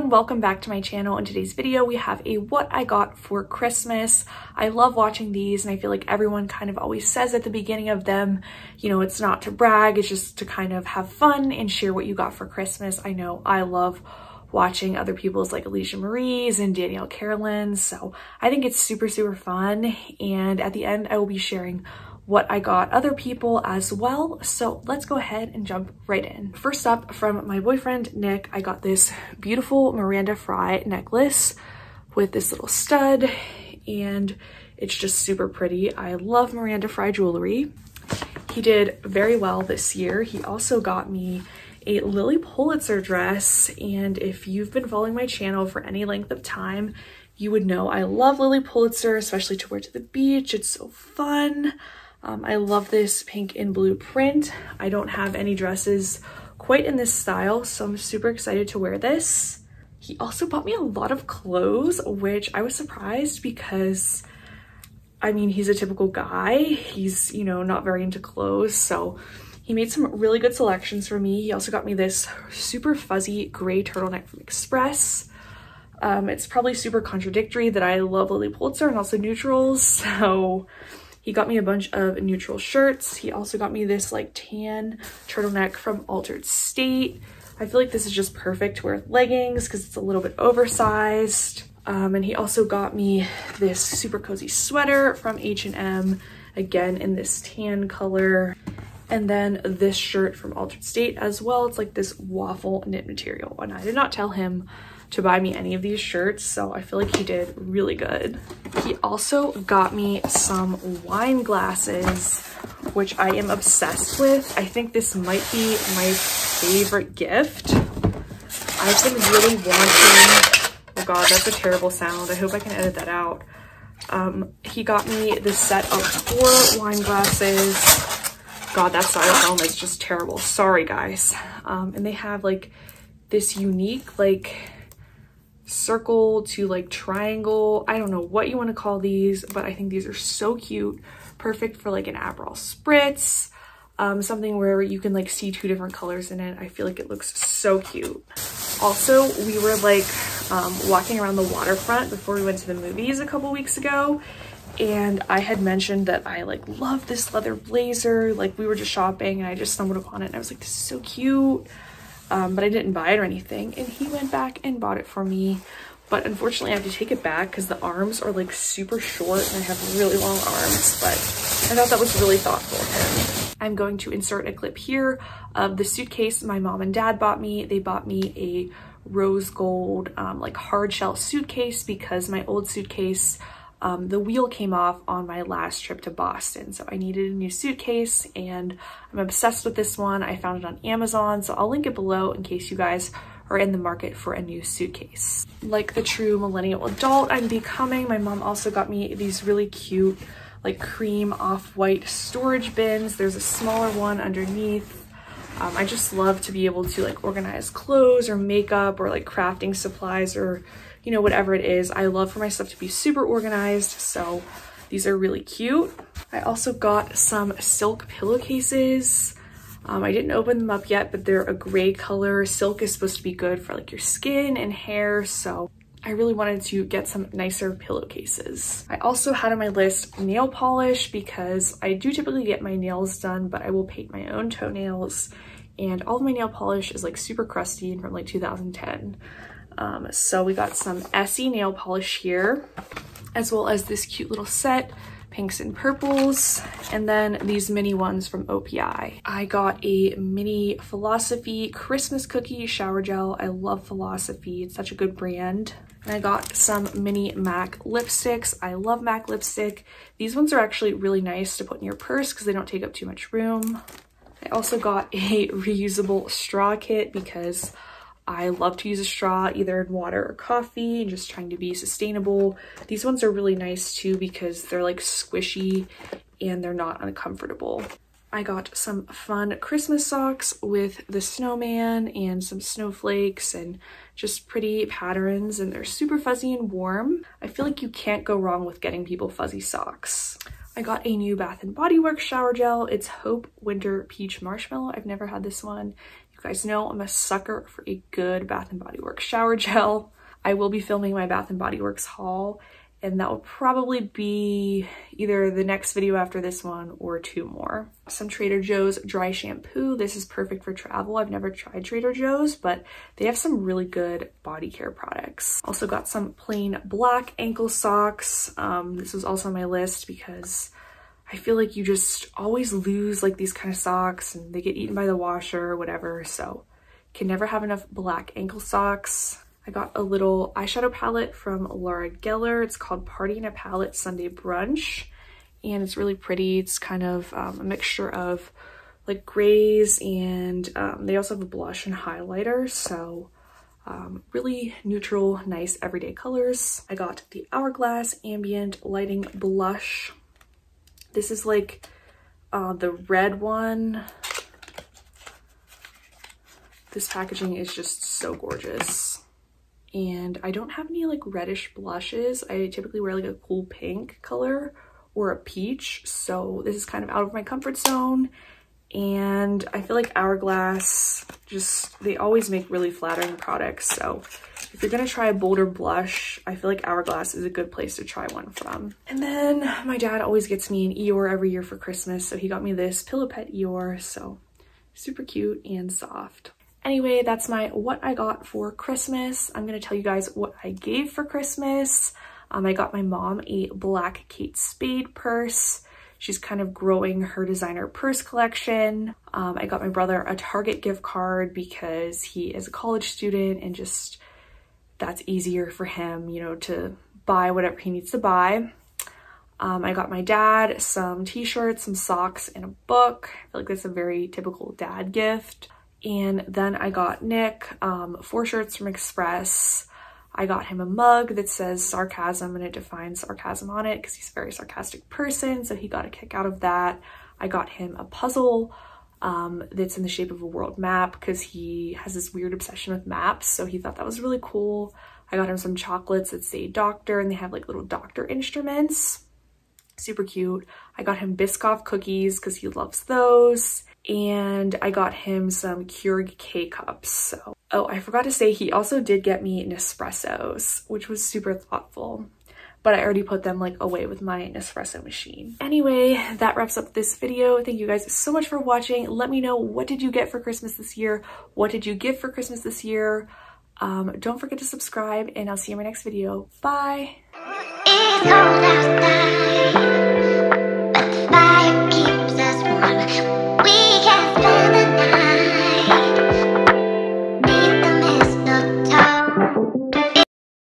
everyone, welcome back to my channel. In today's video we have a what I got for Christmas. I love watching these and I feel like everyone kind of always says at the beginning of them, you know, it's not to brag, it's just to kind of have fun and share what you got for Christmas. I know I love watching other people's like Alicia Marie's and Danielle Carolyn's, so I think it's super fun, and at the end I will be sharing what I got other people as well. So let's go ahead and jump right in. First up, from my boyfriend Nick, I got this beautiful Miranda Fry necklace with this little stud, and it's just super pretty. I love Miranda Fry jewelry. He did very well this year. He also got me a Lily Pulitzer dress, and if you've been following my channel for any length of time, you would know I love Lily Pulitzer, especially to wear to the beach. It's so fun. I love this pink and blue print. I don't have any dresses quite in this style, so I'm super excited to wear this. He also bought me a lot of clothes, which I was surprised because, I mean, he's a typical guy. He's, you know, not very into clothes, so he made some really good selections for me. He also got me this super fuzzy gray turtleneck from Express. It's probably super contradictory that I love Lily Pulitzer and also neutrals, so he got me a bunch of neutral shirts. He also got me this like tan turtleneck from Altered State. I feel like this is just perfect to wear with leggings because it's a little bit oversized. And he also got me this super cozy sweater from H&M, again in this tan color. And then this shirt from Altered State as well. It's like this waffle knit material. And I did not tell him to buy me any of these shirts, so I feel like he did really good. He also got me some wine glasses, which I am obsessed with. I think this might be my favorite gift. I've been really wanting, oh god, that's a terrible sound. I hope I can edit that out. He got me this set of 4 wine glasses. God, that styrofoam is just terrible. Sorry, guys. And they have like this unique like circle to like triangle. I don't know what you want to call these, but I think these are so cute. Perfect for like an Aperol spritz, something where you can like see 2 different colors in it. I feel like it looks so cute. Also, we were like walking around the waterfront before we went to the movies a couple weeks ago, and I had mentioned that I like love this leather blazer. Like, we were just shopping and I just stumbled upon it and I was like, this is so cute. But I didn't buy it or anything, and he went back and bought it for me. But unfortunately I have to take it back because the arms are like super short and I have really long arms, but I thought that was really thoughtful of him. I'm going to insert a clip here of the suitcase my mom and dad bought me. They bought me a rose gold like hard shell suitcase because my old suitcase, the wheel came off on my last trip to Boston, so I needed a new suitcase, and I'm obsessed with this one. I found it on Amazon, so I'll link it below in case you guys are in the market for a new suitcase. Like the true millennial adult I'm becoming, my mom also got me these really cute like cream off-white storage bins. There's a smaller one underneath. I just love to be able to like organize clothes or makeup or like crafting supplies or, you know, whatever it is. I love for my stuff to be super organized, so these are really cute. I also got some silk pillowcases. I didn't open them up yet, but they're a gray color. Silk is supposed to be good for like your skin and hair, so I really wanted to get some nicer pillowcases. I also had on my list nail polish because I do typically get my nails done, but I will paint my own toenails, and all of my nail polish is like super crusty and from like 2010. So we got some Essie nail polish here, as well as this cute little set, pinks and purples, and then these mini ones from OPI. I got a mini Philosophy Christmas cookie shower gel. I love Philosophy, it's such a good brand. And I got some mini MAC lipsticks. I love MAC lipstick. These ones are actually really nice to put in your purse because they don't take up too much room. I also got a reusable straw kit because I love to use a straw either in water or coffee, and just trying to be sustainable. These ones are really nice too because they're like squishy and they're not uncomfortable. I got some fun Christmas socks with the snowman and some snowflakes and just pretty patterns, and they're super fuzzy and warm. I feel like you can't go wrong with getting people fuzzy socks. I got a new Bath & Body Works shower gel. It's Hope Winter Peach Marshmallow. I've never had this one. You guys know I'm a sucker for a good Bath & Body Works shower gel. I will be filming my Bath & Body Works haul, and that will probably be either the next video after this one or 2 more. Some Trader Joe's dry shampoo. This is perfect for travel. I've never tried Trader Joe's, but they have some really good body care products. Also got some plain black ankle socks. This was also on my list because I feel like you just always lose like these kind of socks and they get eaten by the washer or whatever, so can never have enough black ankle socks. I got a little eyeshadow palette from Laura Geller. It's called Party in a Palette Sunday Brunch, and it's really pretty. It's kind of a mixture of like grays, and they also have a blush and highlighter, so really neutral, nice everyday colors. I got the Hourglass Ambient Lighting Blush. This is like the red one. This packaging is just so gorgeous. And I don't have any like reddish blushes. I typically wear like a cool pink color or a peach, so this is kind of out of my comfort zone. And I feel like Hourglass, they always make really flattering products, so if you're gonna try a bolder blush, I feel like Hourglass is a good place to try one from. And then my dad always gets me an Eeyore every year for Christmas, so he got me this Pillow Pet Eeyore, so super cute and soft. Anyway, that's my what I got for Christmas. I'm gonna tell you guys what I gave for Christmas. I got my mom a black Kate Spade purse. She's kind of growing her designer purse collection. I got my brother a Target gift card because he is a college student and just that's easier for him, you know, to buy whatever he needs to buy. I got my dad some t-shirts, some socks, and a book. I feel like that's a very typical dad gift. And then I got Nick 4 shirts from Express. I got him a mug that says sarcasm and it defines sarcasm on it because he's a very sarcastic person, so he got a kick out of that. I got him a puzzle that's in the shape of a world map because he has this weird obsession with maps, so he thought that was really cool. I got him some chocolates that say doctor and they have like little doctor instruments. Super cute. I got him Biscoff cookies because he loves those. And I got him some Keurig K-cups. So, oh, I forgot to say he also did get me Nespressos, which was super thoughtful. But I already put them like away with my Nespresso machine. Anyway, that wraps up this video. Thank you guys so much for watching. Let me know, what did you get for Christmas this year? What did you give for Christmas this year? Don't forget to subscribe, and I'll see you in my next video. Bye! It's cold outside.